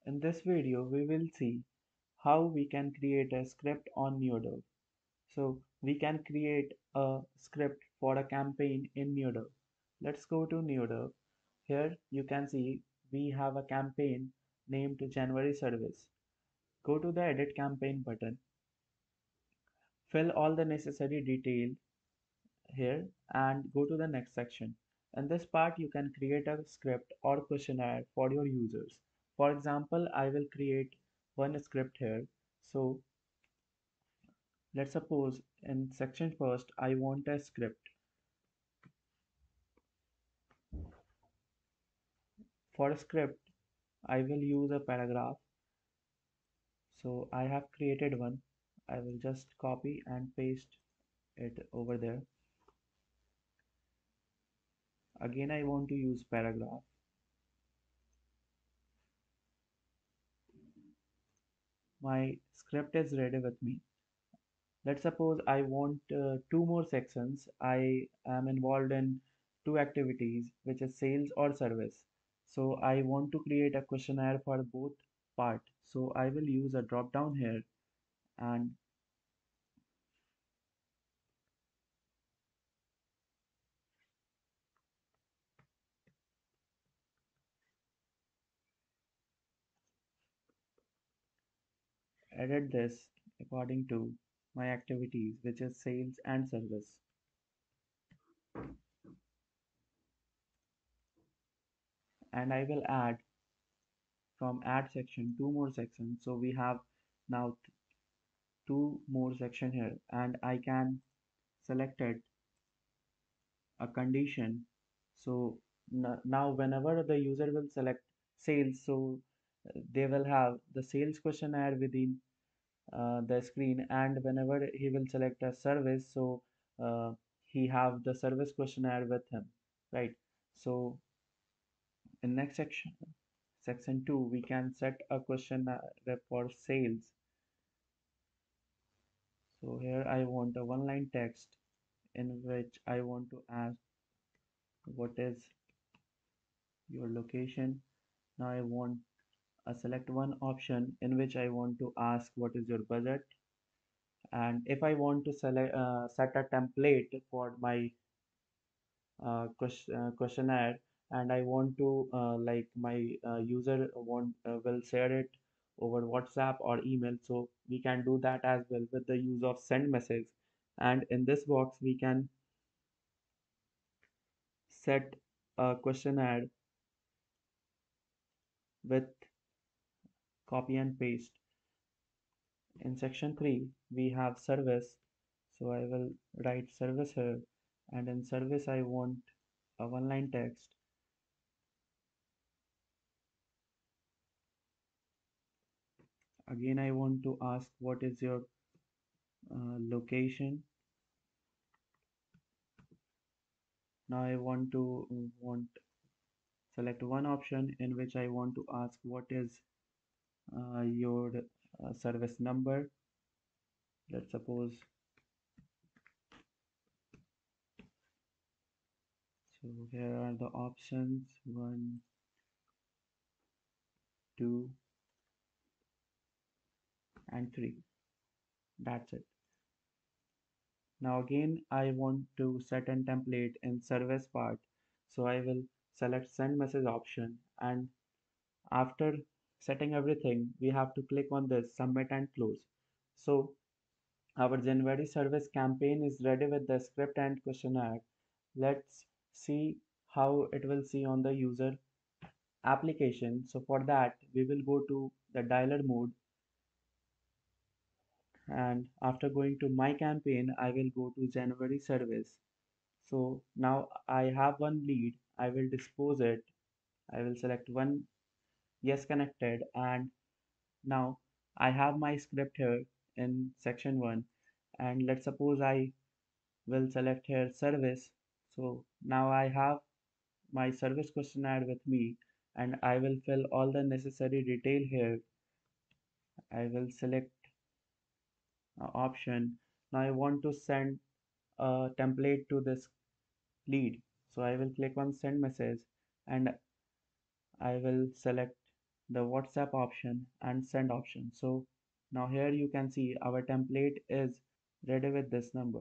In this video, we will see how we can create a script on NeoDove. So we can create a script for a campaign in NeoDove. Let's go to NeoDove. Here you can see we have a campaign named January service. Go to the edit campaign button, fill all the necessary detail here and go to the next section. In this part, you can create a script or questionnaire for your users. For example, I will create one script here. So let's suppose in section first, I want a script. For a script, I will use a paragraph. So I have created one. I will just copy and paste it over there. Again, I want to use paragraph. My script is ready with me. Let's suppose I want two more sections. I am involved in two activities, which is sales or service. So I want to create a questionnaire for both part. So I will use a drop down here and edit this according to my activities, which is sales and service. And I will add from add section two more sections. So we have now two more section here and I can select it a condition. So now whenever the user will select sales, so they will have the sales questionnaire within the screen, and whenever he will select a service, so uh, he have the service questionnaire with him, right? So in next section 2, we can set a questionnaire for sales. So here I want a one line text in which I want to ask what is your location. Now I want select one option in which I want to ask what is your budget, and if I want to select set a template for my questionnaire, and I want to like my user want will share it over WhatsApp or email, so we can do that as well with the use of send message. And in this box we can set a questionnaire with copy and paste. In section 3 we have service, so I will write service here, and in service I want a one line text. Again I want to ask what is your location. Now I want select one option in which I want to ask what is your service number. Let's suppose, so here are the options 1, 2 and 3. That's it. Now again I want to set a template in service part, so I will select send message option, and after setting everything we have to click on this submit and close. So our January service campaign is ready with the script and questionnaire. Let's see how it will see on the user application. So for that we will go to the dialer mode, and after going to my campaign I will go to January service. So now I have one lead, I will dispose it. I will select one yes connected, and now I have my script here in section 1, and let's suppose I will select here service. So now I have my service questionnaire with me, and I will fill all the necessary detail here. I will select option. Now I want to send a template to this lead. So I will click on send message and I will select the WhatsApp option and send option. So now here you can see our template is ready with this number.